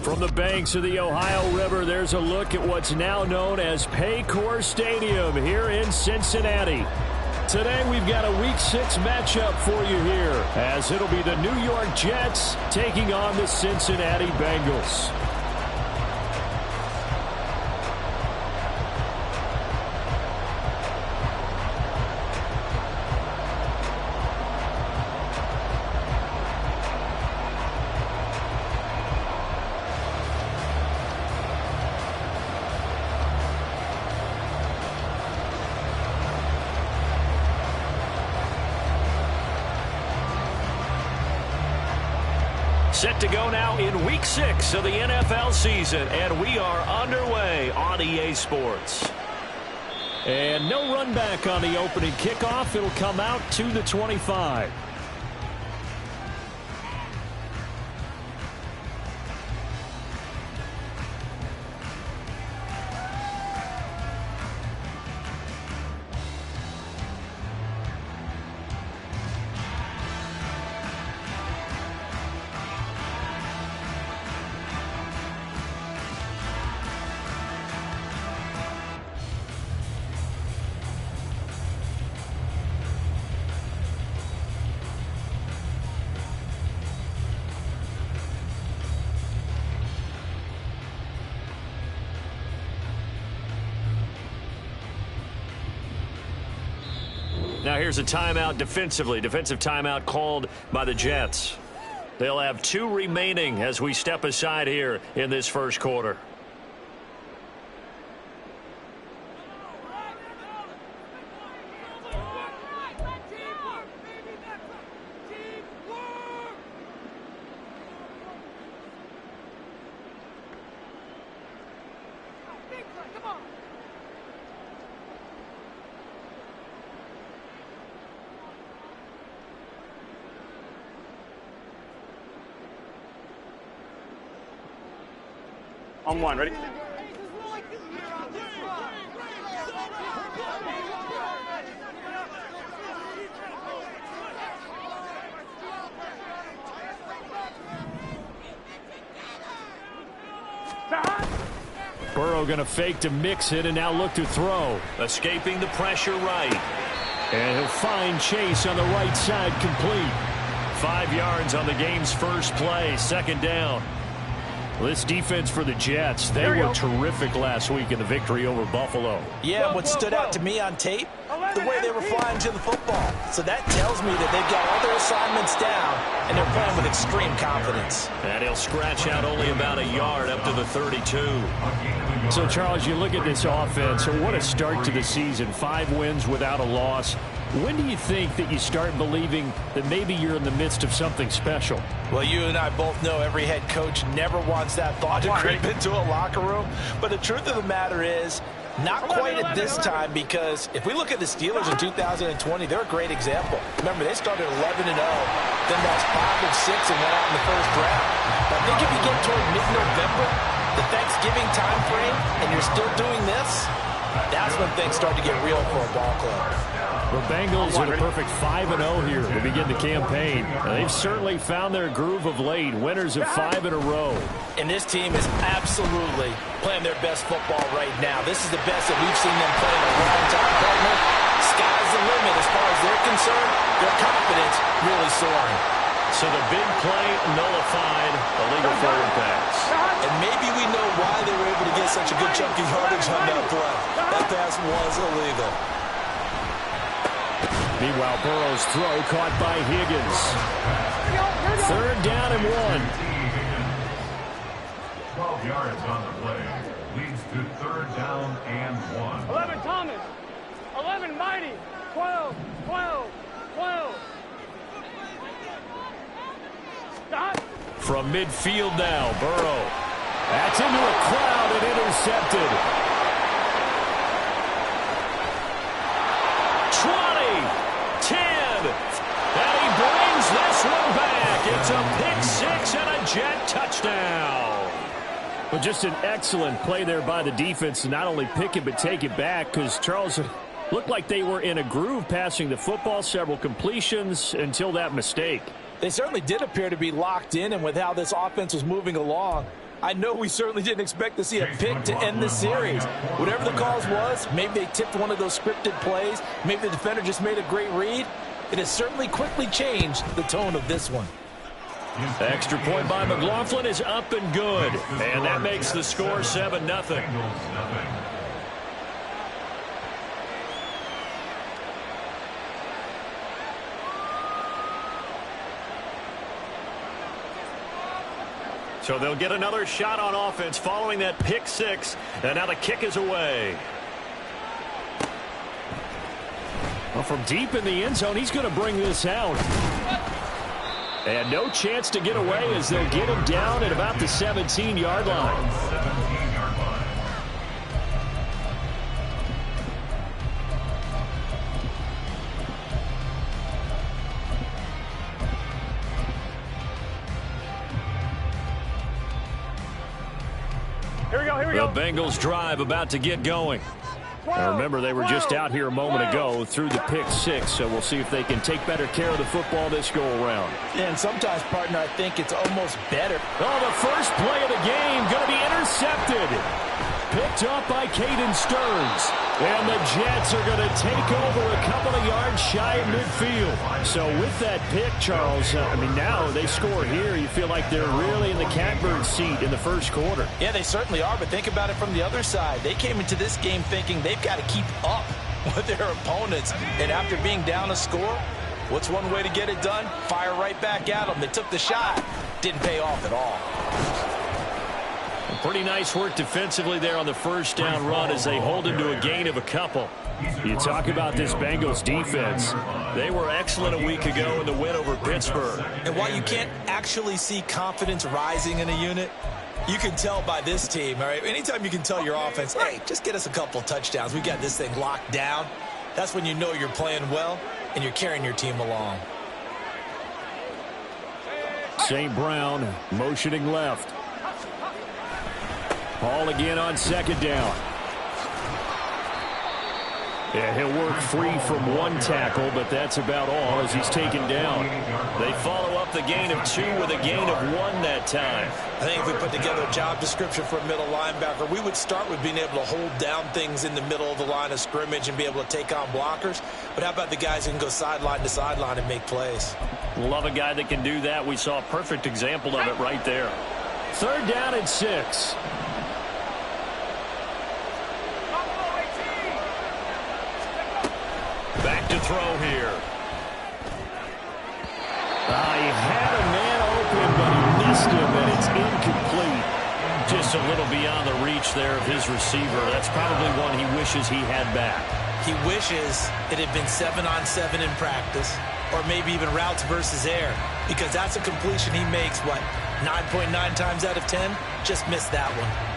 From the banks of the Ohio River, there's a look at what's now known as Paycor Stadium here in Cincinnati. Today we've got a Week 6 matchup for you here, as it'll be the New York Jets taking on the Cincinnati Bengals. Set to go now in Week 6 of the NFL season, and we are underway on EA Sports. And no run back on the opening kickoff. It'll come out to the 25. Now here's a timeout defensively. Defensive timeout called by the Jets. They'll have 2 remaining as we step aside here in this first quarter. On 1, ready? Burrow going to fake to mix it and now look to throw. Escaping the pressure right. And he'll find Chase on the right side complete. 5 yards on the game's first play, second down. This defense for the Jets, they were terrific last week in the victory over Buffalo. Yeah, what stood out to me on tape, the way they were flying to the football. So that tells me that they've got all their assignments down, and they're playing with extreme confidence. And he'll scratch out only about a yard up to the 32. So, Charles, you look at this offense, what a start to the season. 5 wins without a loss. When do you think that you start believing that maybe you're in the midst of something special? Well, you and I both know every head coach never wants that thought to creep into a locker room. But the truth of the matter is, not quite at this time, because if we look at the Steelers in 2020, they're a great example. Remember, they started 11-0, then lost 5 of 6 and went out in the first round. I think if you get toward mid-November, the Thanksgiving time frame, and you're still doing this, that's when things start to get real for a ball club. The Bengals are a perfect 5-0 here to begin the campaign. They've certainly found their groove of late, winners of 5 in a row. And this team is absolutely playing their best football right now. This is the best that we've seen them play in a long time, partner. Sky's the limit as far as they're concerned. Their confidence really soaring. So the big play nullified, illegal forward pass. And maybe we know why they were able to get such a good chunky yardage on that play. That pass was illegal. Meanwhile, Burrow's throw caught by Higgins. 3rd down and 1. 12 yards on the play. Leads to 3rd down and 1. 11 Thomas. 11 Mighty. 12. 12. 12. Stop. From midfield now, Burrow. That's into a crowd and intercepted. 20. 10, and he brings this one back. It's a pick 6 and a Jet touchdown. Well, just an excellent play there by the defense to not only pick it but take it back, because Charles looked like they were in a groove passing the football, several completions until that mistake. They certainly did appear to be locked in, and with how this offense was moving along, I know we certainly didn't expect to see a pick to end the series. Whatever the cause was, maybe they tipped one of those scripted plays. Maybe the defender just made a great read. It has certainly quickly changed the tone of this one. Extra point by McLaughlin is up and good. And that makes the score 7-0. So they'll get another shot on offense following that pick six. And now the kick is away. Well, from deep in the end zone, he's going to bring this out. And no chance to get away as they'll get him down at about the 17-yard line. Here we go, here we go. The Bengals drive about to get going. Now remember, they were just out here a moment ago through the pick six, so we'll see if they can take better care of the football this go-around. And sometimes, partner, I think it's almost better. Oh, the first play of the game going to be intercepted. Picked up by Caden Stearns. And the Jets are going to take over a couple of yards shy of midfield. So with that pick, Charles, I mean, now they score here. You feel like they're really in the catbird seat in the first quarter. Yeah, they certainly are, but think about it from the other side. They came into this game thinking they've got to keep up with their opponents. And after being down a score, what's one way to get it done? Fire right back at them. They took the shot. Didn't pay off at all. Pretty nice work defensively there on the first down run as they hold him to a gain of a couple. You talk about this Bengals defense. They were excellent a week ago in the win over Pittsburgh. And while you can't actually see confidence rising in a unit, you can tell by this team, all right? Anytime you can tell your offense, hey, just get us a couple touchdowns. We got this thing locked down. That's when you know you're playing well and you're carrying your team along. St. Brown motioning left. Hall again on second down. Yeah, he'll work free from one tackle, but that's about all as he's taken down. They follow up the gain of 2 with a gain of 1 that time. I think if we put together a job description for a middle linebacker, we would start with being able to hold down things in the middle of the line of scrimmage and be able to take on blockers. But how about the guys who can go sideline to sideline and make plays? Love a guy that can do that. We saw a perfect example of it right there. 3rd down and 6. Back to throw here. He had a man open, but he missed him, and it's incomplete. Just a little beyond the reach there of his receiver. That's probably one he wishes he had back. He wishes it had been 7-on-7 in practice, or maybe even routes versus air, because that's a completion he makes, 9.9 times out of 10? Just missed that one.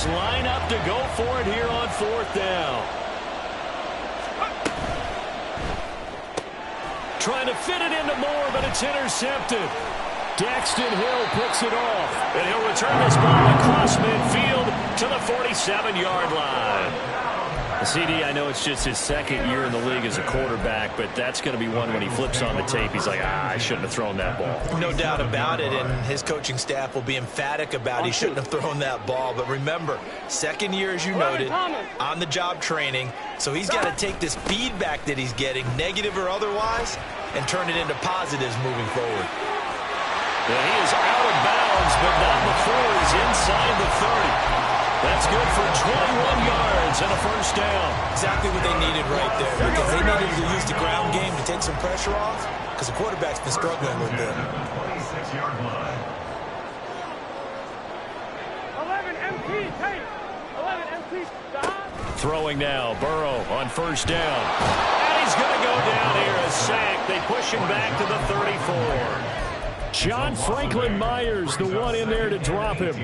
Line up to go for it here on 4th down. Trying to fit it into Moore, but it's intercepted. Daxton Hill picks it off, and he'll return this ball across midfield to the 47-yard line. CD, I know it's just his 2nd year in the league as a quarterback, but that's going to be one when he flips on the tape, he's like, I shouldn't have thrown that ball. No doubt about it, and his coaching staff will be emphatic about he shouldn't have thrown that ball. But remember, 2nd year, as you noted, on-the-job training, so he's got to take this feedback that he's getting, negative or otherwise, and turn it into positives moving forward. Yeah, he is out of bounds, but not before he's inside the 30. That's good for 21 yards and a 1st down. Exactly what they needed right there, because they needed to use the ground game to take some pressure off, because the quarterback's been struggling a little bit. 26-yard line. 11 MP, take. 11 MP, stop. Throwing now, Burrow on 1st down. And he's going to go down here, a sack. They push him back to the 34. John Franklin Myers, the one in there to drop him.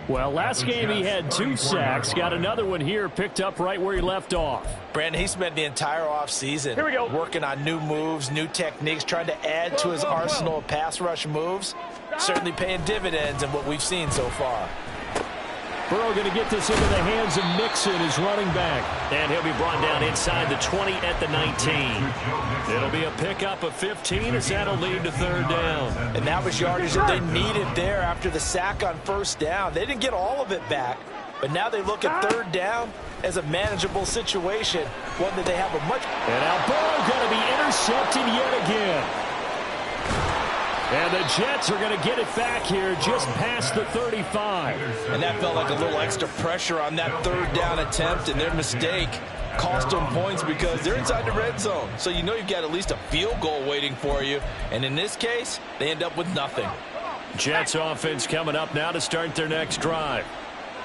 Well, last game he had 2 sacks. Got another one here, picked up right where he left off. Brandon, he spent the entire offseason working on new moves, new techniques, trying to add to his arsenal of pass rush moves. Certainly paying dividends in what we've seen so far. Burrow going to get this into the hands of Mixon, his running back. And he'll be brought down inside the 20 at the 19. It'll be a pickup of 15 as that'll lead to 3rd down. And that was yardage that they needed there after the sack on 1st down. They didn't get all of it back, but now they look at 3rd down as a manageable situation, one that they have a much... And now Burrow going to be intercepted yet again. And the Jets are going to get it back here just past the 35. And that felt like a little extra pressure on that 3rd down attempt, and their mistake cost them points because they're inside the red zone. So you know you've got at least a field goal waiting for you. And in this case, they end up with nothing. Jets offense coming up now to start their next drive.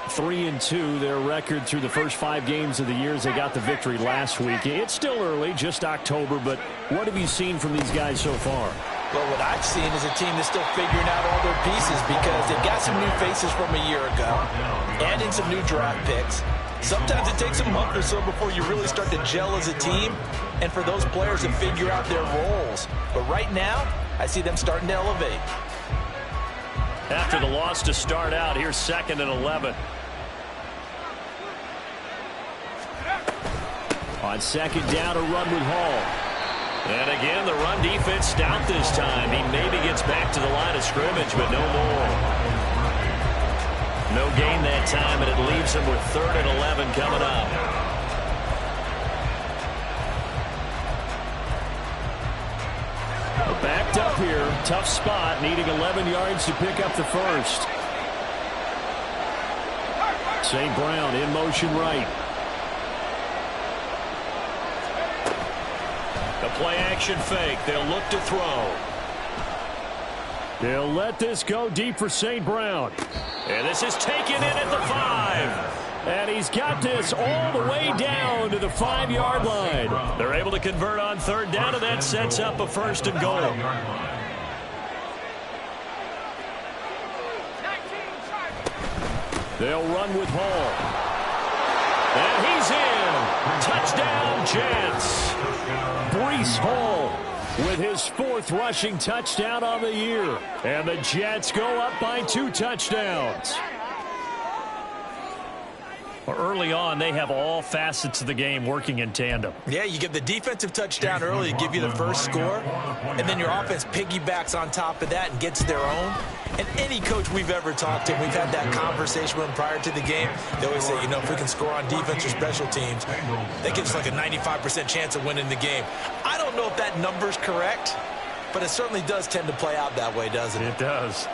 3-2, their record through the first 5 games of the year as they got the victory last week. It's still early, just October, but what have you seen from these guys so far? Well, what I've seen is a team that's still figuring out all their pieces because they've got some new faces from a year ago, adding some new draft picks. Sometimes it takes a month or so before you really start to gel as a team and for those players to figure out their roles. But right now, I see them starting to elevate. After the loss to start out, here's 2nd and 11. On 2nd down, a run with Hall. And again, the run defense stout this time. He maybe gets back to the line of scrimmage, but no more. No gain that time, and it leaves him with 3rd and 11 coming up. Backed up here. Tough spot, needing 11 yards to pick up the first. St. Brown in motion right. The play-action fake. They'll look to throw. They'll let this go deep for St. Brown. And this is taken in at the 5. And he's got this all the way down to the 5-yard line. They're able to convert on 3rd down, and that sets up a 1st and goal. They'll run with Hall. And he's in. Touchdown, Jets. Breece Hall with his 4th rushing touchdown on the year. And the Jets go up by 2 touchdowns. Early on, they have all facets of the game working in tandem. Yeah, you get the defensive touchdown early to give you the first score, and then your offense piggybacks on top of that and gets their own. And any coach we've ever talked to, we've had that conversation with them prior to the game, they always say, you know, if we can score on defense or special teams, that gives us like a 95% chance of winning the game. I don't know if that number's correct, but it certainly does tend to play out that way, doesn't it? It does.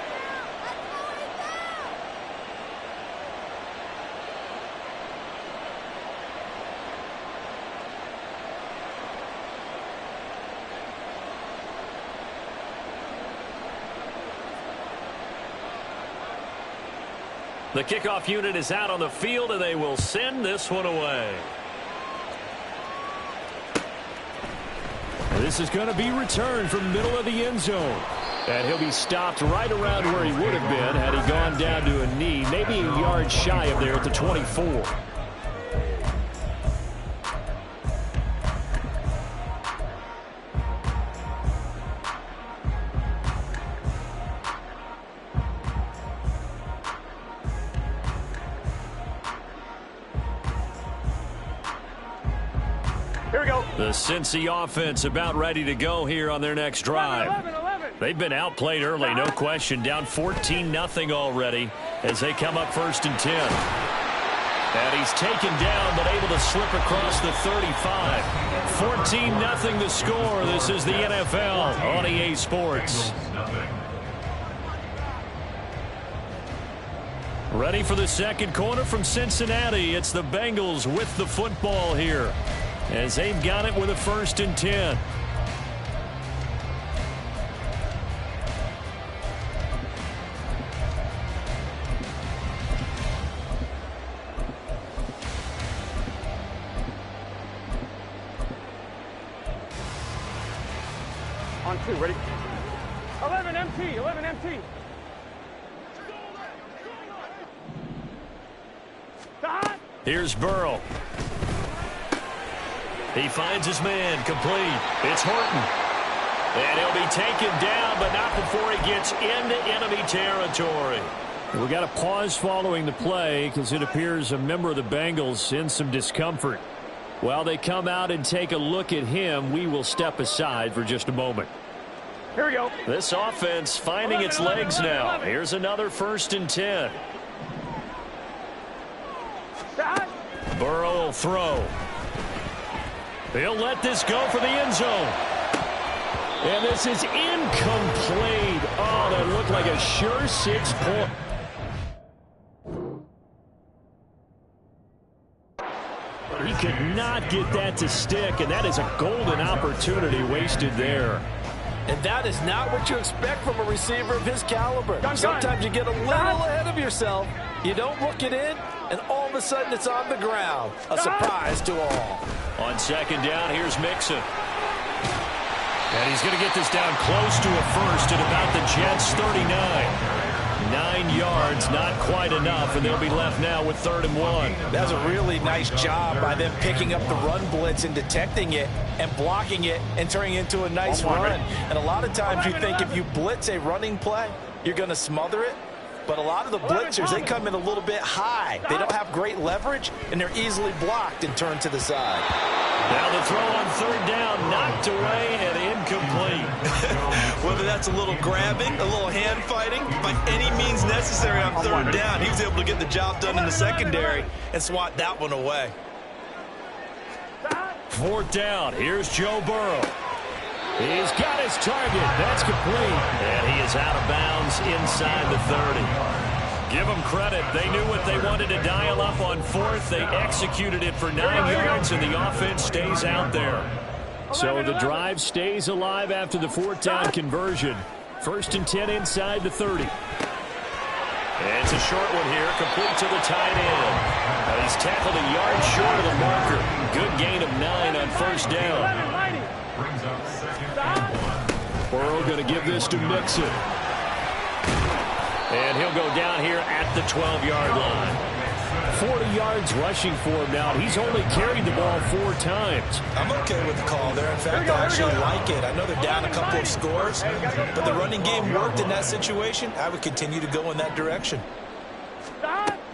The kickoff unit is out on the field, and they will send this one away. This is going to be returned from the middle of the end zone. And he'll be stopped right around where he would have been had he gone down to a knee, maybe a yard shy of there at the 24. The Cincy offense about ready to go here on their next drive. 11. They've been outplayed early, no question. Down 14-0 already as they come up 1st and 10. And he's taken down but able to slip across the 35. 14-0 the score. This is the NFL on EA Sports. Ready for the 2nd quarter from Cincinnati. It's the Bengals with the football here, as they've got it with a 1st and 10. On 2, ready? 11 MT. Here's Burrow. He finds his man, complete. It's Horton. And he'll be taken down, but not before he gets into enemy territory. We got a pause following the play because it appears a member of the Bengals in some discomfort. While they come out and take a look at him, we will step aside for just a moment. Here we go. This offense finding its legs now. Here's another 1st and 10. Burrow will throw. He'll let this go for the end zone. And this is incomplete. Oh, that looked like a sure 6 point. He could not get that to stick, and that is a golden opportunity wasted there. And that is not what you expect from a receiver of his caliber. Sometimes you get a little ahead of yourself. You don't look it in, and all of a sudden it's on the ground. A surprise to all. On 2nd down, here's Mixon. And he's going to get this down close to a first at about the Jets' 39. 9 yards, not quite enough, and they'll be left now with 3rd and 1. That's a really nice job by them picking up the run blitz and detecting it and blocking it and turning it into a nice run. And a lot of times you think if you blitz a running play, you're going to smother it. But a lot of the blitzers, they come in a little bit high. They don't have great leverage, and they're easily blocked and turned to the side. Now the throw on 3rd down, knocked away and incomplete. Whether that's a little grabbing, a little hand fighting, by any means necessary on 3rd down, he was able to get the job done in the secondary and swat that one away. 4th down, here's Joe Burrow. He's got his target. That's complete. And he is out of bounds inside the 30. Give them credit. They knew what they wanted to dial up on 4th. They executed it for 9 yards, and the offense stays out there. So the drive stays alive after the 4th down conversion. 1st and 10 inside the 30. And it's a short one here, complete to the tight end. Now he's tackled a yard short of the marker. Good gain of 9 on 1st down. Brings up 2nd and 1. Burrow going to give this to Mixon. And he'll go down here at the 12-yard line. 40 yards rushing for him now. He's only carried the ball 4 times. I'm okay with the call there. In fact, I actually like it. I know they're down a couple of scores, but the running game worked in that situation. I would continue to go in that direction.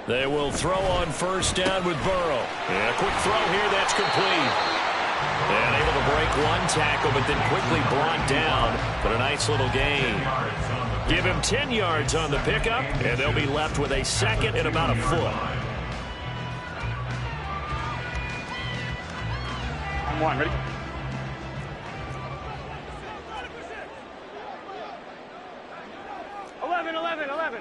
They will throw on 1st down with Burrow. And a quick throw here, that's complete. And able to break 1 tackle, but then quickly brought down. But a nice little gain. Give him 10 yards on the pickup, and they'll be left with a 2nd and about a foot. I'm 1, ready? Eleven.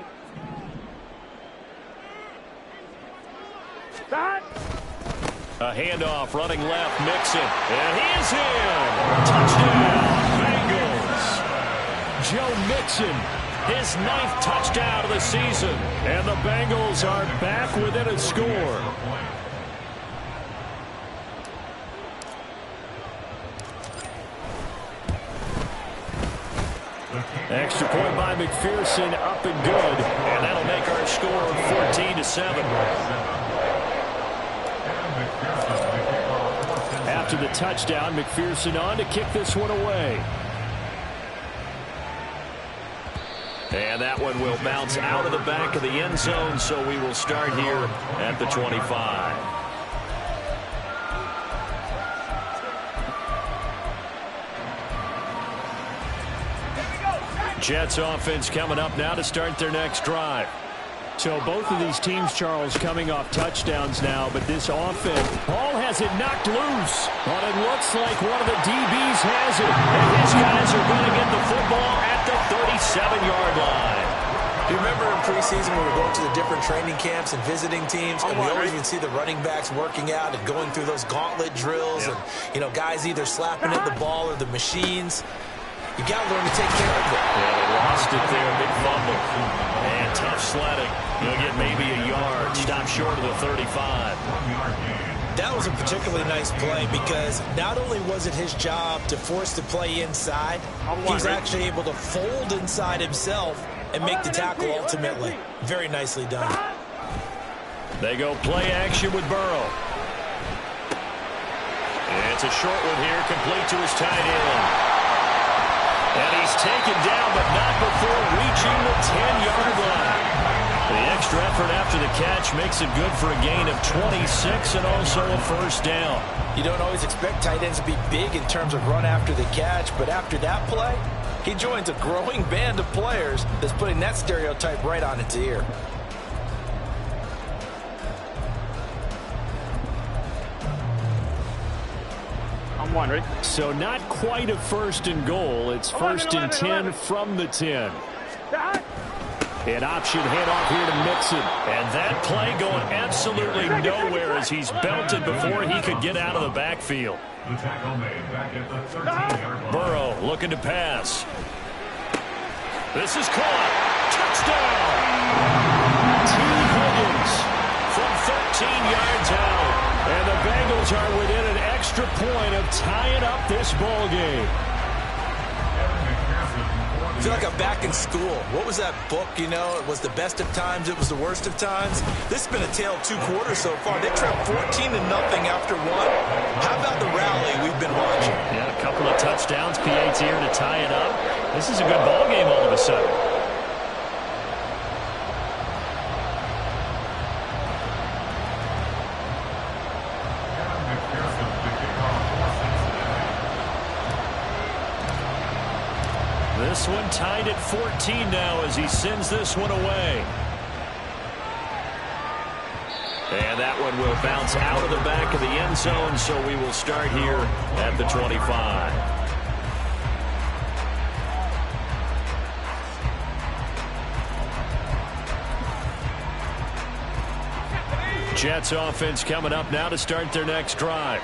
Start. A handoff, running left, Mixon. And he is in. Touchdown, Bengals. Joe Mixon, his 9th touchdown of the season. And the Bengals are back within a score. Extra point by McPherson, up and good. And that'll make our score 14-7. After the touchdown, McPherson on to kick this one away. And that one will bounce out of the back of the end zone, so we will start here at the 25. Jets offense coming up now to start their next drive. So both of these teams, Charles, coming off touchdowns now, but this offense, ball has it knocked loose. But it looks like one of the DBs has it. And his guys are going to get the football at the 37-yard line. You remember in preseason when we were going to the different training camps and visiting teams, and we always even see the running backs working out and going through those gauntlet drills, and, you know, guys either slapping at the ball or the machines. You got to learn to take care of it. Yeah, they lost it there. Big fumble. And tough sledding. You'll get maybe a yard. Stop short of the 35. That was a particularly nice play because not only was it his job to force the play inside, he was actually able to fold inside himself and make the tackle ultimately. Very nicely done. They go play action with Burrow. And it's a short one here, complete to his tight end. And he's taken down, but not before reaching the 10-yard line. The extra effort after the catch makes it good for a gain of 26 and also a first down. You don't always expect tight ends to be big in terms of run after the catch, but after that play, he joins a growing band of players that's putting that stereotype right on its ear. I'm one, ready? So not quite a first and goal. It's first and 10 from the 10. An option handoff here to Mixon. And that play going absolutely nowhere as he's belted before he could get out of the backfield. The tackle made back at the 13-yard line. Burrow looking to pass. This is caught. Touchdown! T. Higgins from 13 yards out. And the Bengals are within an extra point of tying up this ball game. I feel like I'm back in school. What was that book, you know? It was the best of times, it was the worst of times. This has been a tale of 2 quarters so far. They trailed 14-0 after 1. How about the rally we've been watching? Yeah, a couple of touchdowns, PAT here to tie it up. This is a good ball game all of a sudden. This one tied at 14 now as he sends this one away. And that one will bounce out of the back of the end zone, so we will start here at the 25. Jets offense coming up now to start their next drive.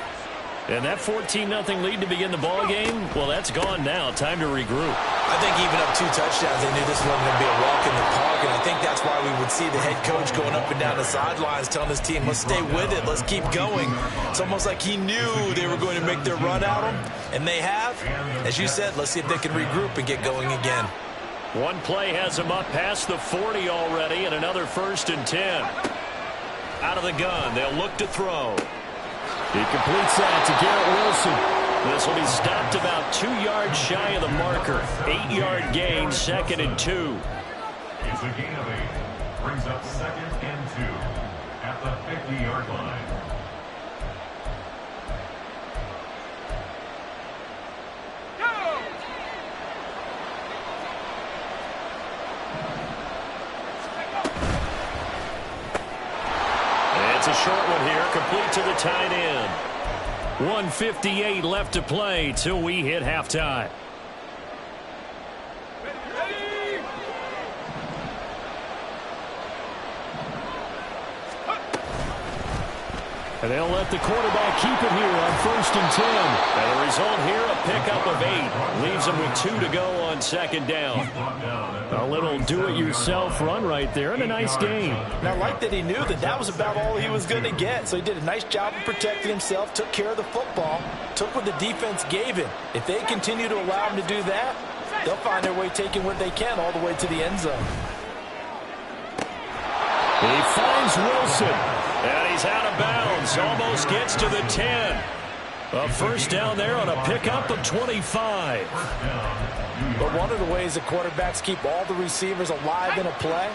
And that 14-0 lead to begin the ball game, well, that's gone now. Time to regroup. I think even up 2 touchdowns, they knew this wasn't going to be a walk in the park, and I think that's why we would see the head coach going up and down the sidelines telling his team, let's stay with it, let's keep going. It's almost like he knew they were going to make their run at him, and they have. As you said, let's see if they can regroup and get going again. One play has him up past the 40 already, and another first and 10. Out of the gun, they'll look to throw. He completes that to Garrett Wilson. This will be stopped about 2 yards shy of the marker. 8-yard gain, 2nd and 2. It's a gain of 8. Brings up 2nd and 2 at the 50-yard line. It's a short one here, complete to the tight end. 1:58 left to play till we hit halftime. And they'll let the quarterback keep it here on 1st and 10. And the result here, a pickup of 8. Leaves them with 2 to go on 2nd down. A little do-it-yourself run right there and a nice gain. And I like that he knew that that was about all he was going to get. So he did a nice job of protecting himself, took care of the football, took what the defense gave him. If they continue to allow him to do that, they'll find their way taking what they can all the way to the end zone. He finds Wilson, and he's out of bounds. Almost gets to the 10. A first down there on a pickup of 25. But one of the ways that quarterbacks keep all the receivers alive in a play,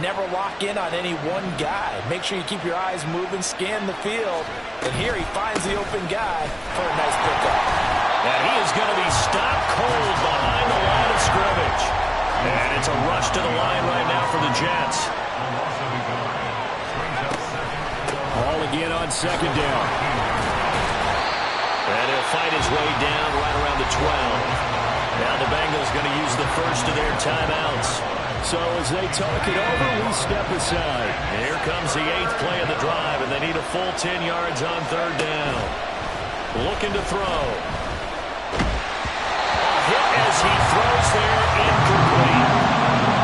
never lock in on any one guy. Make sure you keep your eyes moving, scan the field. And here he finds the open guy for a nice pickup. And he is going to be stopped cold behind the line of scrimmage. And it's a rush to the line right now for the Jets. Ball again on 2nd down. And he'll fight his way down right around the 12. Now the Bengals going to use the first of their timeouts. So as they talk it over, we step aside. Here comes the 8th play of the drive, and they need a full 10 yards on 3rd down. Looking to throw. A hit as he throws there, incomplete.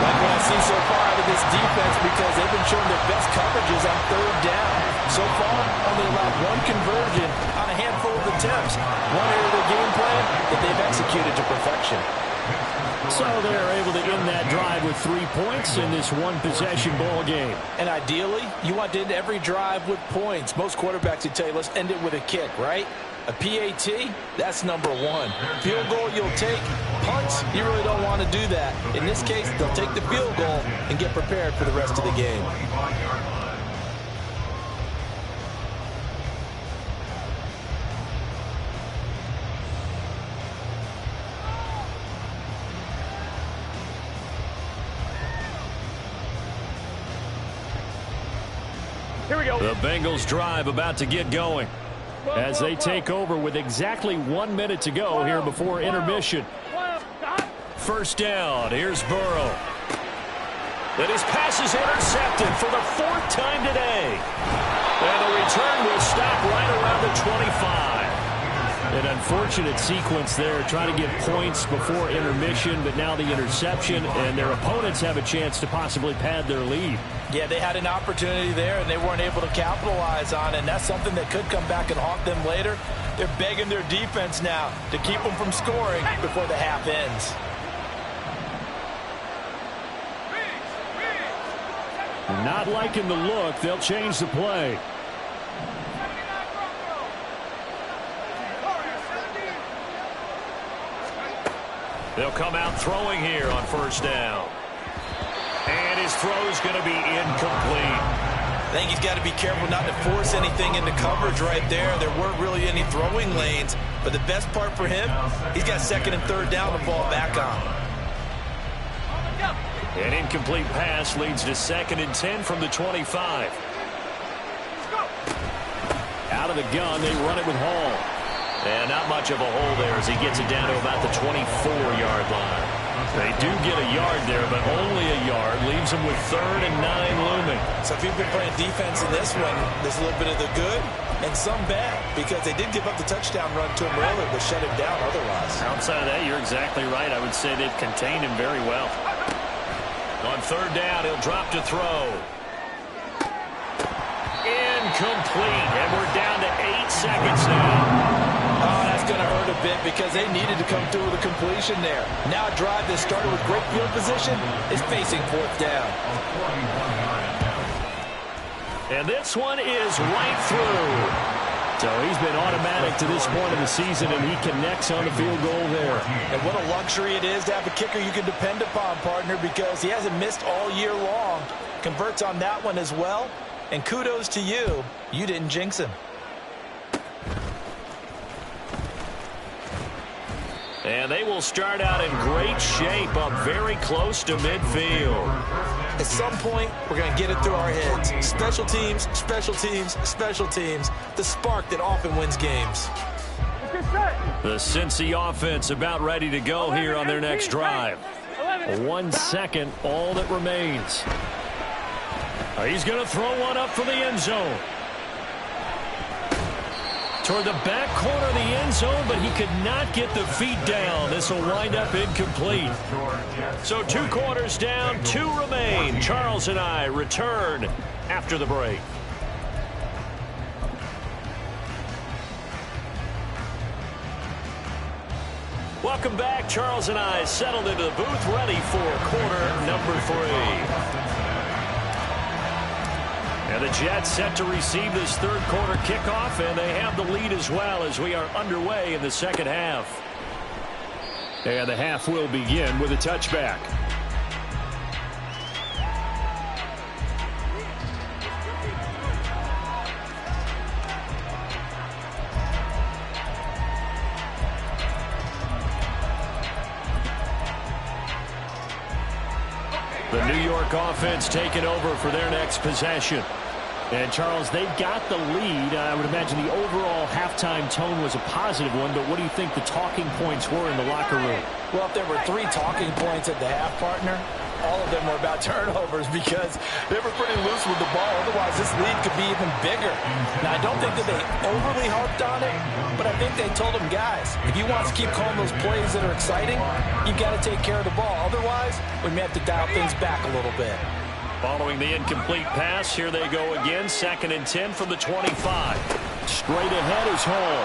Like what I've seen so far out of this defense, because they've been showing their best coverages on 3rd down. So far, only allowed 1 conversion on a handful of attempts. One area of the game plan that they've executed to perfection. So they're able to end that drive with 3 points in this one-possession ball game. And ideally, you want to end every drive with points. Most quarterbacks would tell you, let's end it with a kick, right? A PAT, that's number one. Field goal, you'll take. Punts, you really don't want to do that. In this case, they'll take the field goal and get prepared for the rest of the game. Here we go. The Bengals drive about to get going as they take over with exactly 1 minute to go here before intermission. First down. Here's Burrow. And his pass is intercepted for the 4th time today. And the return will stop right around the 25. An unfortunate sequence there, trying to get points before intermission, but now the interception, and their opponents have a chance to possibly pad their lead. Yeah, they had an opportunity there, and they weren't able to capitalize on it, and that's something that could come back and haunt them later. They're begging their defense now to keep them from scoring before the half ends. Not liking the look. They'll change the play. They'll come out throwing here on first down. And his throw's going to be incomplete. I think he's got to be careful not to force anything into coverage right there. There weren't really any throwing lanes. But the best part for him, he's got 2nd and 3rd down to fall back on. An incomplete pass leads to 2nd and 10 from the 25. Out of the gun, they run it with Hall. And not much of a hole there as he gets it down to about the 24-yard line. They do get a yard there, but only a yard. Leaves them with 3rd and 9 looming. So if you've been playing defense in this one, there's a little bit of the good and some bad, because they did give up the touchdown run to him earlier, but shut him down otherwise. Outside of that, you're exactly right. I would say they've contained him very well. On 3rd down, he'll drop to throw. Incomplete, and we're down to 8 seconds now. Oh, that's going to hurt a bit because they needed to come through with a completion there. Now a drive that started with great field position is facing 4th down. And this one is right through. So he's been automatic to this point of the season, and he connects on the field goal there. And what a luxury it is to have a kicker you can depend upon, partner, because he hasn't missed all year long. Converts on that one as well. And kudos to you. You didn't jinx him. And they will start out in great shape, up very close to midfield. At some point, we're going to get it through our heads. Special teams, special teams, special teams. The spark that often wins games. The Cincy offense about ready to go here on their next drive. 1 second, all that remains. He's going to throw one up for the end zone. Toward the back corner of the end zone, but he could not get the feet down. This will wind up incomplete. So 2 quarters down, 2 remain. Charles and I return after the break. Welcome back. Charles and I settled into the booth, ready for quarter number 3. And the Jets set to receive this 3rd quarter kickoff, and they have the lead as well as we are underway in the 2nd half. And the half will begin with a touchback. The New York offense taking over for their next possession. And, Charles, they've got the lead. I would imagine the overall halftime tone was a positive one, but what do you think the talking points were in the locker room? Well, if there were 3 talking points at the half, partner, all of them were about turnovers because they were pretty loose with the ball. Otherwise, this lead could be even bigger. Now, I don't think that they overly harped on it, but I think they told them, guys, if you want to keep calling those plays that are exciting, you've got to take care of the ball. Otherwise, we may have to dial things back a little bit. Following the incomplete pass, here they go again. 2nd and 10 from the 25. Straight ahead is Hall.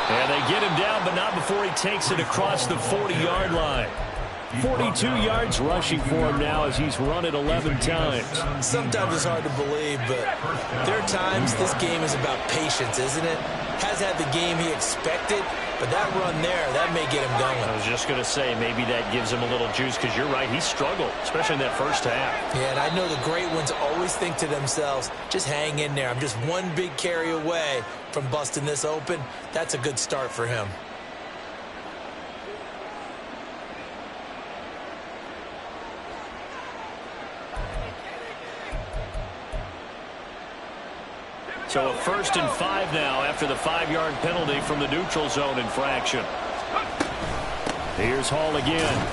And they get him down, but not before he takes it across the 40-yard line. 42 yards rushing for him now as he's run it 11 times. Sometimes it's hard to believe, but there are times this game is about patience, isn't it? Has had the game he expected, but that run there, that may get him going. I was just going to say, maybe that gives him a little juice, because you're right, he struggled, especially in that first half. Yeah, and I know the great ones always think to themselves, just hang in there. I'm just one big carry away from busting this open. That's a good start for him. So a 1st and 5 now after the 5-yard penalty from the neutral zone infraction. Here's Hall again.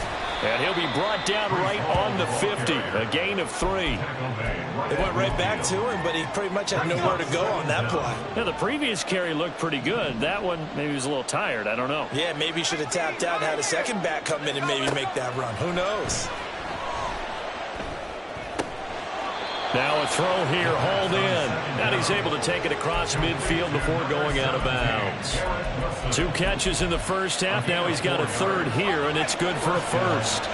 And he'll be brought down right on the 50. A gain of 3. They went right back to him, but he pretty much had nowhere to go on that play. Yeah, the previous carry looked pretty good. That one, maybe he was a little tired. I don't know. Yeah, maybe he should have tapped out and had a second back come in and maybe make that run. Who knows? Now a throw here, hauled in. And he's able to take it across midfield before going out of bounds. 2 catches in the first half. Now he's got a 3rd here, and it's good for a 1st.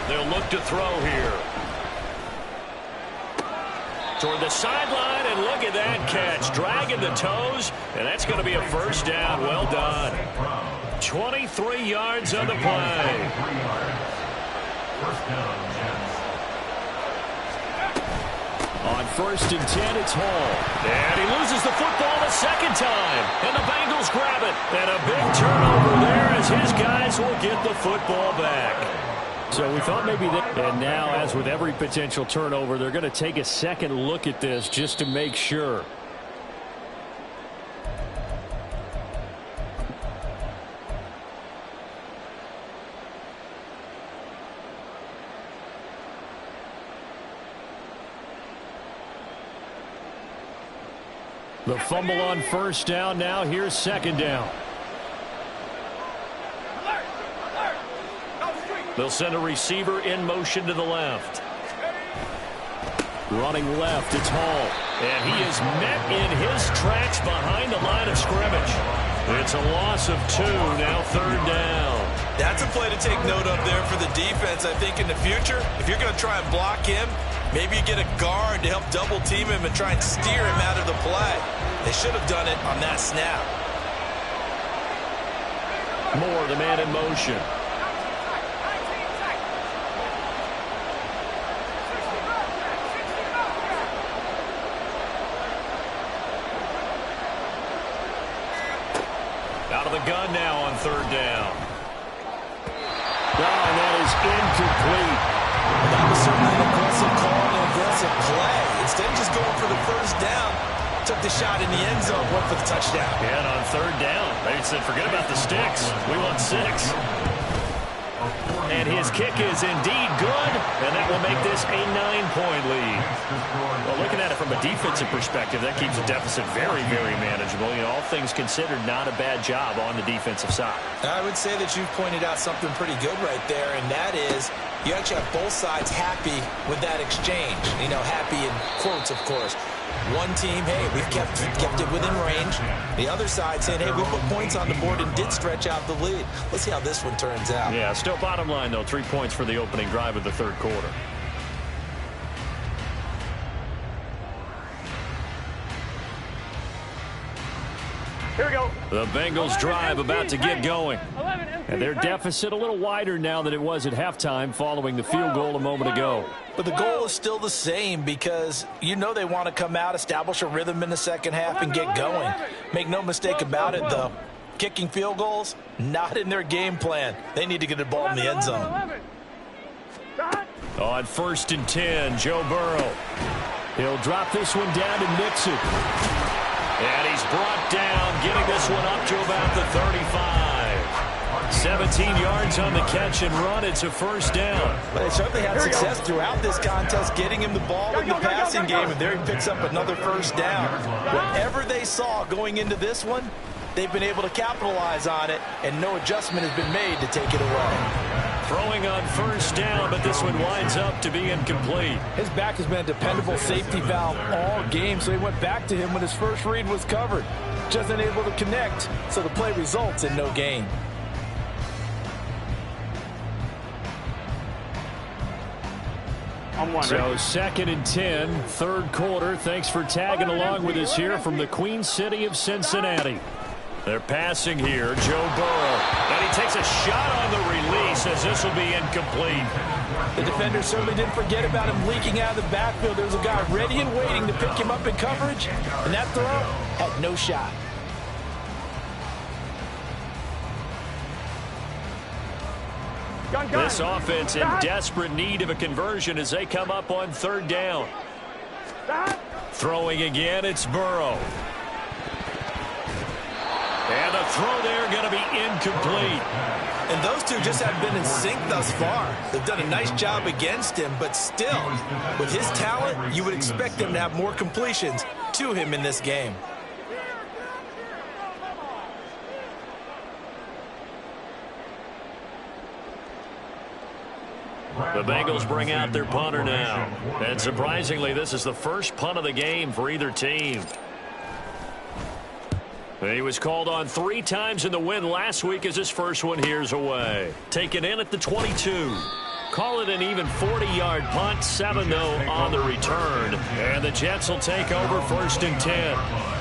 They'll look to throw here. Toward the sideline, and look at that catch. Dragging the toes, and that's going to be a 1st down. Well done. 23 yards on the play. On 1st and 10, it's Hall. And he loses the football the second time. And the Bengals grab it. And a big turnover there as his guys will get the football back. So we thought maybe that. And now, as with every potential turnover, they're going to take a second look at this just to make sure. The fumble on 1st down. Now here's 2nd down. They'll send a receiver in motion to the left. Running left, it's Hall. And he is met in his tracks behind the line of scrimmage. It's a loss of 2, now 3rd down. That's a play to take note of there for the defense. I think in the future, if you're going to try and block him, maybe you get a guard to help double team him and try and steer him out of the play. They should have done it on that snap. Moore, the man in motion. Out of the gun now on 3rd down. Oh, and that is incomplete. That was certainly an aggressive call and an aggressive play. Instead of just going for the 1st down, took the shot in the end zone, went for the touchdown. Yeah, and on 3rd down, they said, forget about the sticks. We want 6. And his kick is indeed good, and that will make this a 9-point lead. Well, looking at it from a defensive perspective, that keeps the deficit very, very manageable. You know, all things considered, not a bad job on the defensive side. I would say that you've pointed out something pretty good right there, and that is you actually have both sides happy with that exchange. You know, happy in quotes, of course. One team, hey, we've kept it within range. The other side saying, hey, we put points on the board and did stretch out the lead. Let's see how this one turns out. Yeah, still bottom line, though, 3 points for the opening drive of the 3rd quarter. Here we go. The Bengals drive about to get going. And their deficit a little wider now than it was at halftime following the field goal a moment ago. But the goal is still the same because you know they want to come out, establish a rhythm in the second half, and get going. Make no mistake about it, though. Kicking field goals, not in their game plan. They need to get the ball in the end zone. On 1st and 10, Joe Burrow. He'll drop this one down to Mixon. And he's brought down, getting this one up to about the 35. 17 yards on the catch and run. It's a 1st down. But they certainly had success throughout this contest, getting him the ball in the passing game, and there he picks up another 1st down. Whatever they saw going into this one, they've been able to capitalize on it, and no adjustment has been made to take it away. Throwing on first down, but this one winds up to be incomplete. His back has been a dependable safety valve all game, so he went back to him when his first read was covered. Just unable to connect, so the play results in no gain. So 2nd and 10, third quarter. Thanks for tagging along with us here from the Queen City of Cincinnati. They're passing here, Joe Burrow. And he takes a shot on the release as this will be incomplete. The defender certainly didn't forget about him leaking out of the backfield. There was a guy ready and waiting to pick him up in coverage, and that throw had no shot. This offense in desperate need of a conversion as they come up on third down. Throwing again, it's Burrow. And the throw there going to be incomplete. And those two just haven't been in sync thus far. They've done a nice job against him, but still, with his talent, you would expect them to have more completions to him in this game. The Bengals bring out their punter now. And surprisingly, this is the first punt of the game for either team. He was called on 3 times in the win last week as his first one here's away. Taken in at the 22. Call it an even 40-yard punt, 7-0 on the return. And the Jets will take over 1st and 10.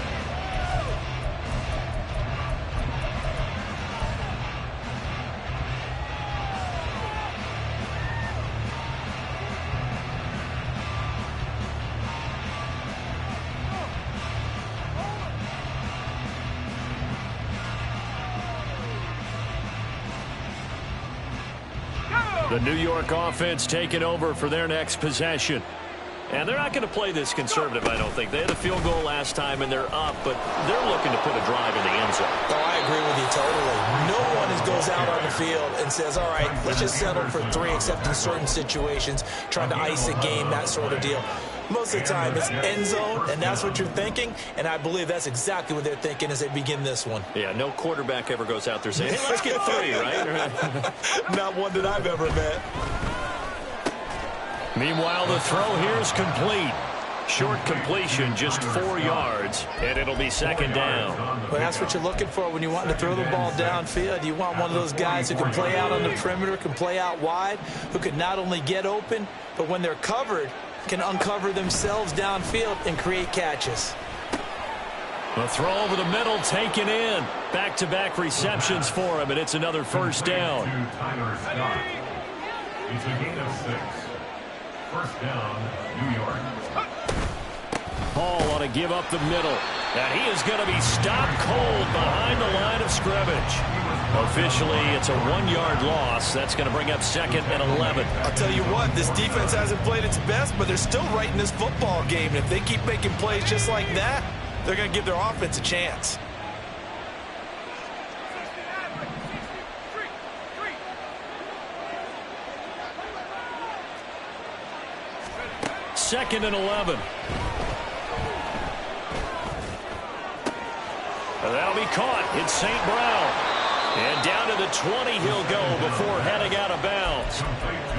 The New York offense taking over for their next possession. And they're not going to play this conservative, I don't think. They had a field goal last time, and they're up, but they're looking to put a drive in the end zone. Oh, I agree with you totally. No one goes out on the field and says, all right, let's just settle for 3, except in certain situations, trying to ice a game, that sort of deal. Most of the time, it's end zone, and that's what you're thinking, and I believe that's exactly what they're thinking as they begin this one. Yeah, no quarterback ever goes out there saying, hey, let's get 3, right? Not one that I've ever met. Meanwhile, the throw here is complete. Short completion, just 4 yards, and it'll be 2nd down. Well, that's what you're looking for when you want to throw the ball downfield. You want one of those guys who can play out on the perimeter, can play out wide, who can not only get open, but when they're covered, can uncover themselves downfield and create catches. A throw over the middle, taken in. Back-to-back receptions for him, and it's another 1st down. It's a gain of 6. 1st down, New York. Hall on to give up the middle. And he is going to be stopped cold behind the line of scrimmage. Officially, it's a 1-yard loss. That's going to bring up 2nd and 11. I'll tell you what, this defense hasn't played its best, but they're still right in this football game. And if they keep making plays just like that, they're going to give their offense a chance. Second and 11. And that'll be caught. It's St. Brown. And down to the 20 he'll go before heading out of bounds.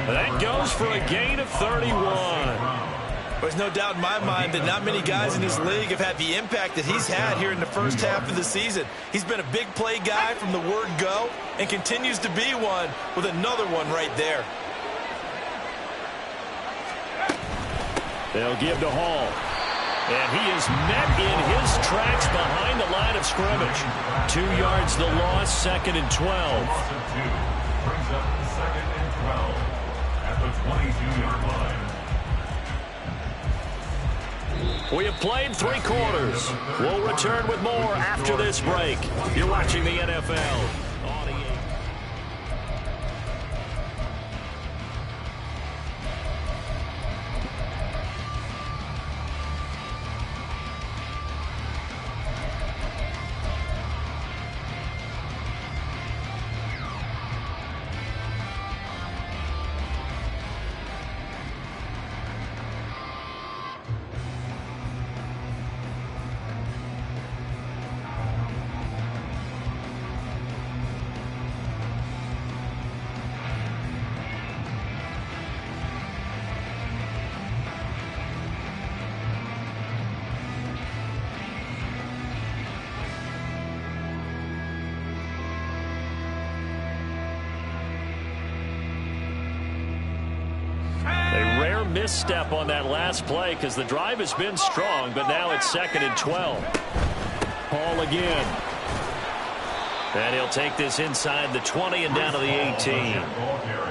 That goes for a gain of 31. There's no doubt in my mind that not many guys in this league have had the impact that he's had here in the first half of the season. He's been a big play guy from the word go and continues to be one with another one right there. They'll give to Hall. And he is met in his tracks behind the line of scrimmage. 2 yards the loss, 2nd and 12. Loss of 2 brings up 2nd and 12 at the 22-yard line. We have played 3 quarters. We'll return with more after this break. You're watching the NFL. misstep on that last play because the drive has been strong, but now it's 2nd and 12. Ball again. And he'll take this inside the 20 and down to the 18.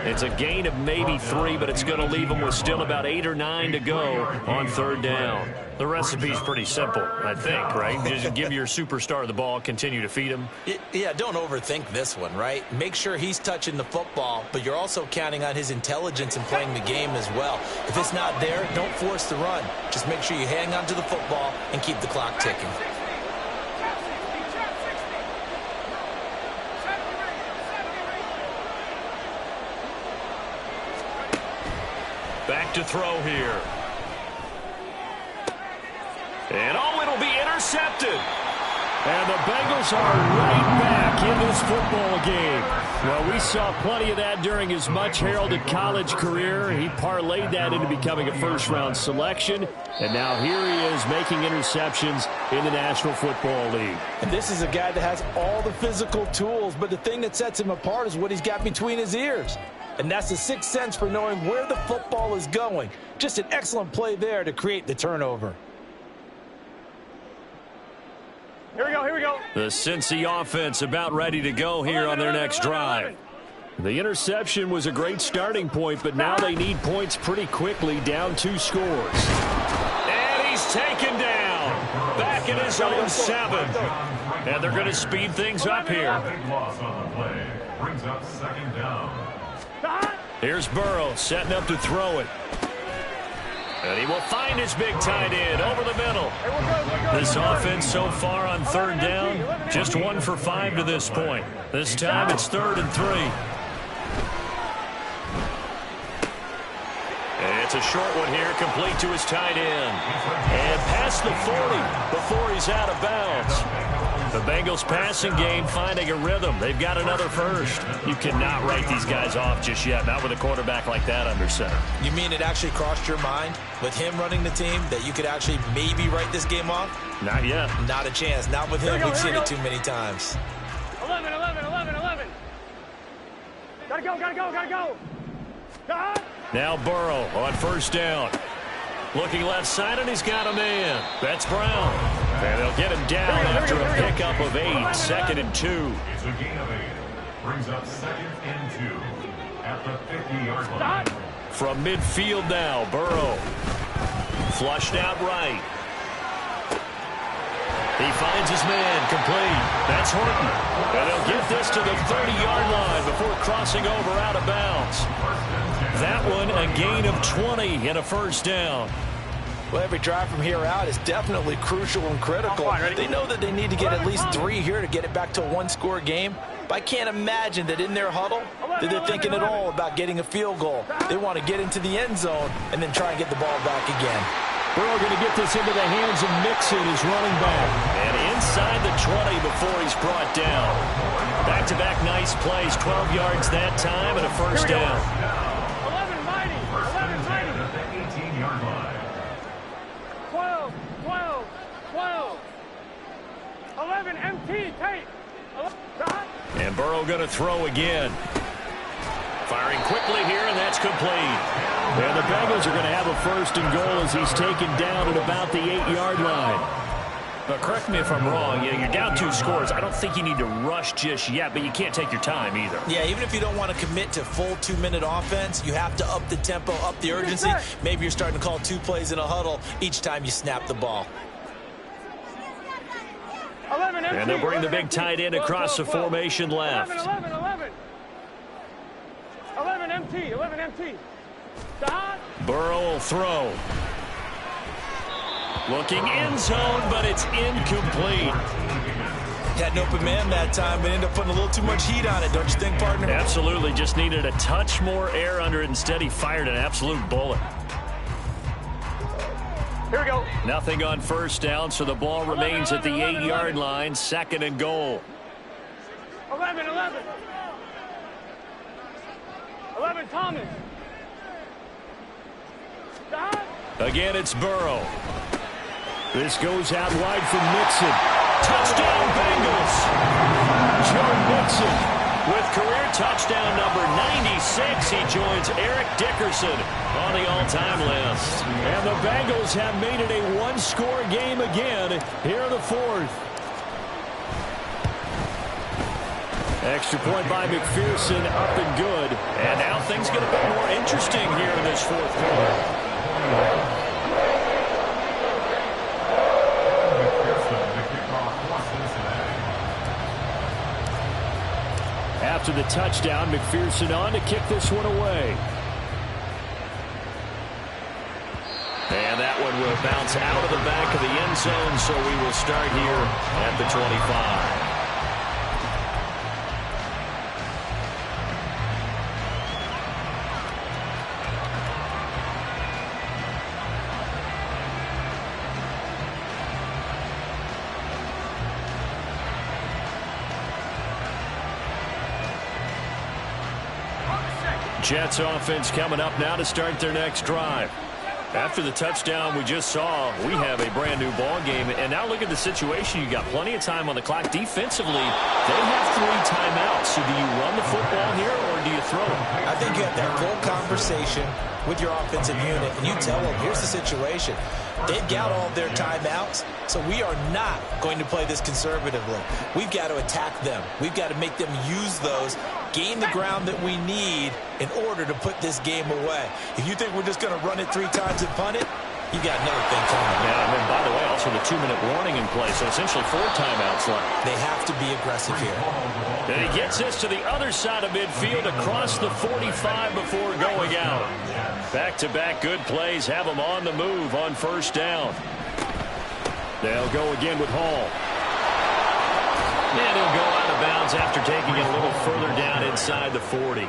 It's a gain of maybe 3, but it's going to leave them with still about 8 or 9 to go on 3rd down. The recipe's pretty simple, I think, right? Just give your superstar the ball, continue to feed him. Yeah, don't overthink this one, right? Make sure he's touching the football, but you're also counting on his intelligence in playing the game as well. If it's not there, don't force the run. Just make sure you hang on to the football and keep the clock ticking. Back to throw here. And it'll be intercepted. And the Bengals are right back in this football game. Well, we saw plenty of that during his much-heralded college career. He parlayed that into becoming a first-round selection. And now here he is making interceptions in the National Football League. And this is a guy that has all the physical tools, but the thing that sets him apart is what he's got between his ears. And that's the sixth sense for knowing where the football is going. Just an excellent play there to create the turnover. Here we go, here we go. The Cincy offense about ready to go here on their next drive. The interception was a great starting point, but now they need points pretty quickly, down 2 scores. And he's taken down. Back in his own 7. And they're going to speed things up here. Big loss on the play. Brings up 2nd down. Here's Burrow setting up to throw it. And he will find his big tight end over the middle. This offense so far on 3rd down, just 1 for 5 to this point. This time it's 3rd and 3. And it's a short one here, complete to his tight end. And past the 40 before he's out of bounds. The Bengals passing game finding a rhythm. They've got another first. You cannot write these guys off just yet, not with a quarterback like that under center. You mean it actually crossed your mind with him running the team that you could actually maybe write this game off? Not yet. Not a chance. Not with him. We've seen it too many times. 11. Gotta go. Now Burrow on 1st down. Looking left side, and he's got a man. That's Brown. And they'll get him down after a pickup of 8. 2nd and 2. It's a gain of 8. Brings up 2nd and 2 at the 50-yard line. From midfield now, Burrow. Flushed out right. He finds his man, complete. That's Horton. And they'll get this to the 30-yard line before crossing over out of bounds. That one a gain of 20 and a 1st down. Well, every drive from here out is definitely crucial and critical. They know that they need to get at least 3 here to get it back to a 1-score game. But I can't imagine that in their huddle that they're thinking at all about getting a field goal. They want to get into the end zone and then try and get the ball back again. Burrow going to get this into the hands of Mixon, his running back. And inside the 20 before he's brought down. Back-to-back nice plays, 12 yards that time and a 1st down. 11 mighty. 18-yard line. 12. 11 MT, tape. And Burrow going to throw again. Firing quickly here, and that's complete. And the Bengals are going to have a 1st and goal as he's taken down at about the 8-yard line. But correct me if I'm wrong, you're down 2 scores. I don't think you need to rush just yet, but you can't take your time either. Yeah, even if you don't want to commit to full 2-minute offense, you have to up the tempo, up the urgency. Maybe you're starting to call 2 plays in a huddle each time you snap the ball. 11 MT, and they'll bring the big tight end across the formation left. 11 MT. Stop. Burrow will throw. Looking end zone, but it's incomplete. Had an open man that time, but ended up putting a little too much heat on it, don't you think, partner? Absolutely. Just needed a touch more air under it. Instead, he fired an absolute bullet. Here we go. Nothing on 1st down, so the ball remains at the 8-yard line. 2nd and goal. 11 Thomas. Stop. Again, it's Burrow. This goes out wide from Mixon. Touchdown, Bengals. Joe Mixon with career touchdown number 96. He joins Eric Dickerson on the all-time list. And the Bengals have made it a one-score game again here in the fourth. Extra point by McPherson, up and good. And now things get a bit more interesting here in this fourth quarter. After the touchdown, McPherson on to kick this one away. And that one will bounce out of the back of the end zone, so we will start here at the 25. Jets offense coming up now to start their next drive. After the touchdown we just saw, we have a brand new ball game. And now look at the situation. You got plenty of time on the clock. Defensively, they have 3 timeouts. So do you run the football here or do you throw it? I think you have that full conversation with your offensive unit, and you tell them, here's the situation. They've got all of their timeouts, so we are not going to play this conservatively. We've got to attack them. We've got to make them use those, gain the ground that we need in order to put this game away. If you think we're just going to run it 3 times and punt it, you got another thing coming. Yeah, and then, by the way, also the 2-minute warning in play, so essentially 4 timeouts left. They have to be aggressive here. And he gets this to the other side of midfield across the 45 before going out. Back-to-back good plays have him on the move on first down. They'll go again with Hall. And he'll go out of bounds after taking it a little further down inside the 40.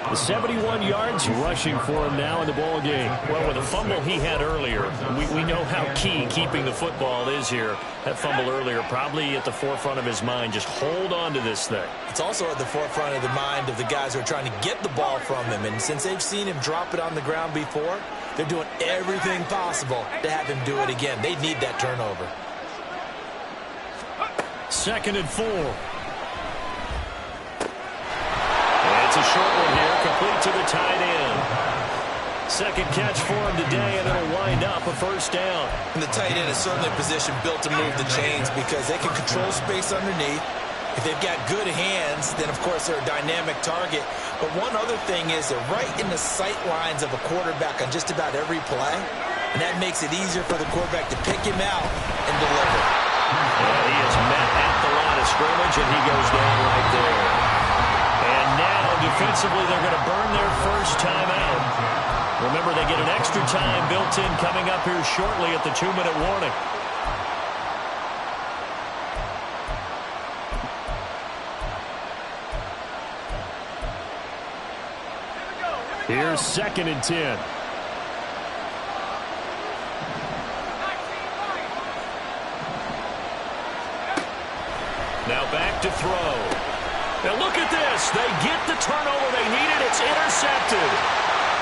The 71 yards rushing for him now in the ball game. Well, with the fumble he had earlier, we know how key keeping the football is here. That fumble earlier probably at the forefront of his mind. Just hold on to this thing. It's also at the forefront of the mind of the guys who are trying to get the ball from him. And since they've seen him drop it on the ground before, they're doing everything possible to have him do it again. They need that turnover. 2nd and 4. It's a short one here, complete to the tight end. Second catch for him today, and it'll wind up a first down. And the tight end is certainly a position built to move the chains because they can control space underneath. If they've got good hands, then, of course, they're a dynamic target. But one other thing is they're right in the sight lines of a quarterback on just about every play, and that makes it easier for the quarterback to pick him out and deliver. And he is met at the line of scrimmage, and he goes down right there. And now, defensively, they're going to burn their first timeout. Remember, they get an extra time built in coming up here shortly at the 2-minute warning. Here's 2nd and 10. Now back to throw. Now look at this. They get the turnover they needed. It's intercepted.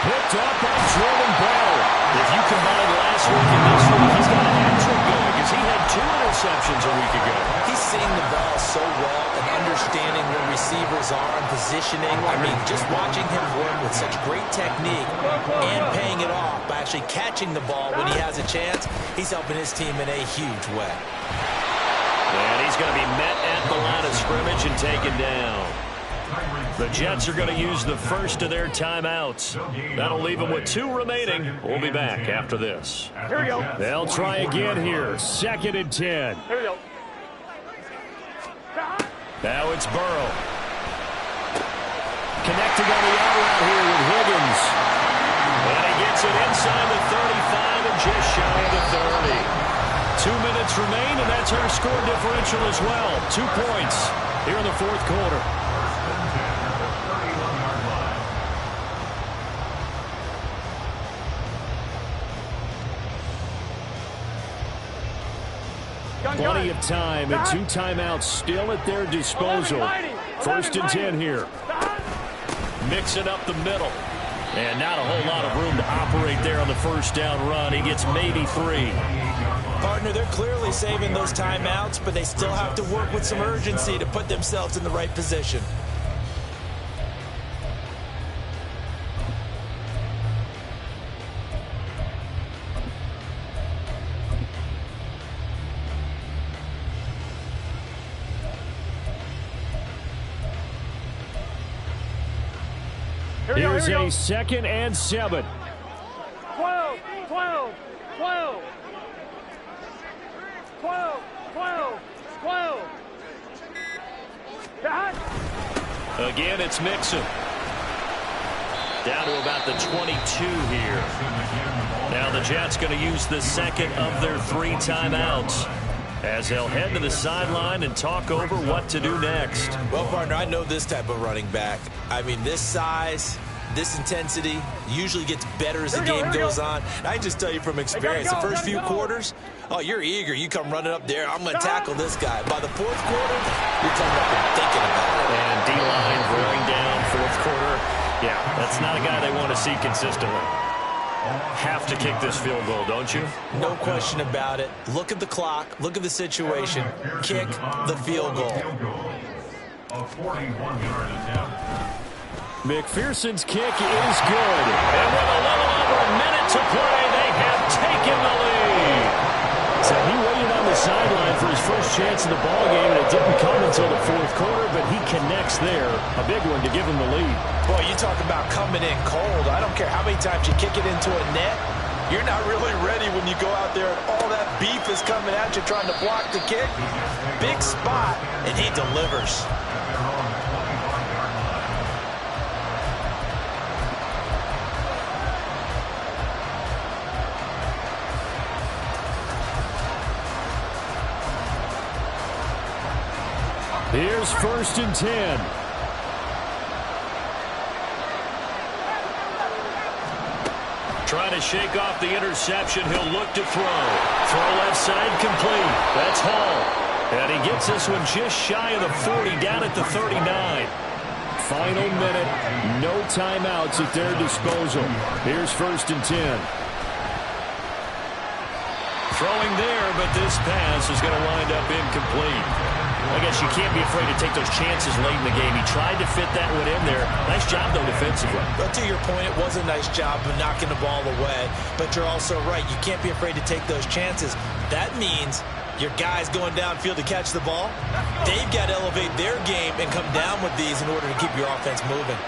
Picked up by Jordan Bell. If you combine last week and this week, he's got an extra good because he had 2 interceptions a week ago. He's seeing the ball so well and understanding where receivers are and positioning. I mean, just watching him work with such great technique and paying it off by actually catching the ball when he has a chance, he's helping his team in a huge way. And he's going to be met at the line of scrimmage and taken down. The Jets are going to use the first of their timeouts. That'll leave them with 2 remaining. We'll be back after this. Here we go. They'll try again here. 2nd and 10. Here we go. Now it's Burrow. Connecting on the out route here with Higgins. And he gets it inside the 35 and just shy of the 30. 2 minutes remain, and that's our score differential as well. 2 points here in the fourth quarter. Plenty of time and 2 timeouts still at their disposal. 1st and 10 here. Mixing up the middle. And not a whole lot of room to operate there on the first down run. He gets maybe 3. Partner, they're clearly saving those timeouts, but they still have to work with some urgency to put themselves in the right position. Here's a 2nd and 7. 12, 12, 12. 12, 12, 12. Again, it's Mixon. Down to about the 22 here. Now the Jets going to use the 2nd of their 3 timeouts as they'll head to the sideline and talk over what to do next. Well, partner, I know this type of running back. I mean, this size, this intensity usually gets better as the game goes on. I just tell you from experience, the first few quarters, oh, you're eager. You come running up there. I'm going to tackle this guy. By the 4th quarter, you're coming up and thinking about it. And D-line wearing down 4th quarter. Yeah, that's not a guy they want to see consistently. Have to kick this field goal, don't you? No question about it. Look at the clock. Look at the situation. Kick the field goal. A 41-yard attempt. McPherson's kick is good. And with a little over a minute to play, they have taken the lead. So he waited on the sideline for his first chance in the ballgame, and it didn't come until the 4th quarter, but he connects there. A big one to give him the lead. Boy, you talk about coming in cold. I don't care how many times you kick it into a net. You're not really ready when you go out there and all that beef is coming at you trying to block the kick. Big spot, and he delivers. Here's 1st and 10. Trying to shake off the interception. He'll look to throw. Throw left side complete. That's Hall. And he gets this one just shy of the 40, down at the 39. Final minute. No timeouts at their disposal. Here's 1st and 10. Throwing there, but this pass is going to wind up incomplete. I guess you can't be afraid to take those chances late in the game. He tried to fit that one in there. Nice job, though, defensively. But to your point, it was a nice job of knocking the ball away. But you're also right. You can't be afraid to take those chances. That means your guys going downfield to catch the ball, they've got to elevate their game and come down with these in order to keep your offense moving.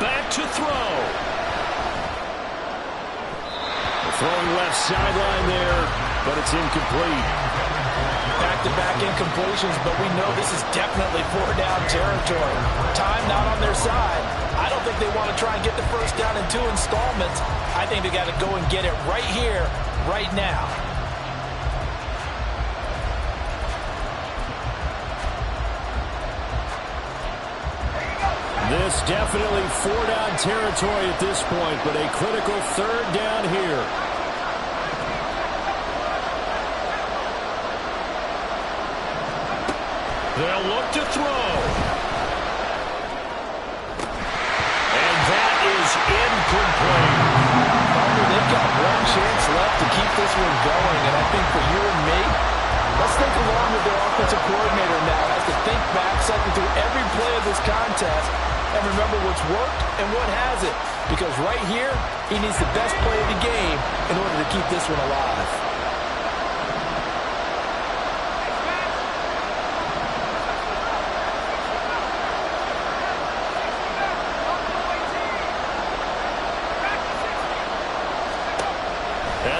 Back to throw. Throwing left sideline there, but it's incomplete. Back-to-back incompletions, but we know this is definitely 4-down territory. Time not on their side. I don't think they want to try and get the first down in 2 installments. I think they got to go and get it right here, right now. This definitely 4-down territory at this point, but a critical 3rd down here. They'll look to throw. And that is incomplete. They've got one chance left to keep this one going, and I think for you and me, let's think along with their offensive coordinator now as to think back, cycle through every play of this contest, and remember what's worked and what hasn't. Because right here, he needs the best play of the game in order to keep this one alive.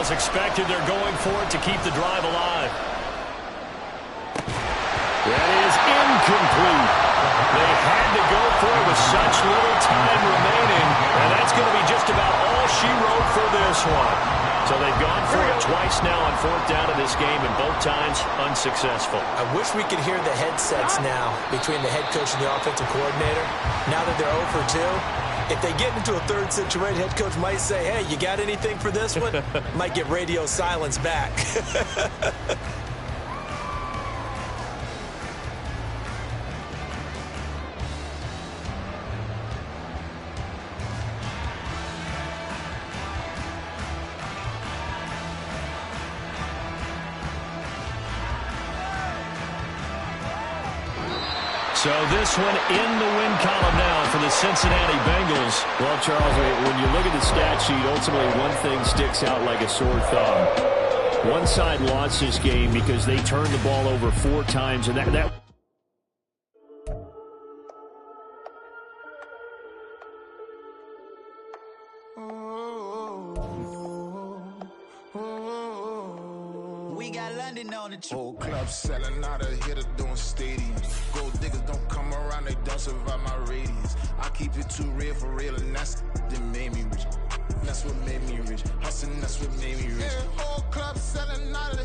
As expected, they're going for it to keep the drive alive. That is incomplete. They had to go for it with such little time remaining, and that's going to be just about all she wrote for this one. So they've gone for it twice now on 4th down in this game, and both times unsuccessful. I wish we could hear the headsets now between the head coach and the offensive coordinator. Now that they're 0 for 2, if they get into a 3rd situation, head coach might say, hey, you got anything for this one? Might get radio silence back. So this one in the win column now for the Cincinnati Bengals. Well, Charles, when you look at the stat sheet, ultimately one thing sticks out like a sore thumb. One side lost this game because they turned the ball over 4 times, and that we got London on the trip. Whole club selling out, a hitter doing stadiums. Gold diggers don't come around, they don't survive my radius. I keep it too real for real, and that's that made me rich. That's what made me rich. Hustling, that's what made me rich. Yeah, whole club selling out,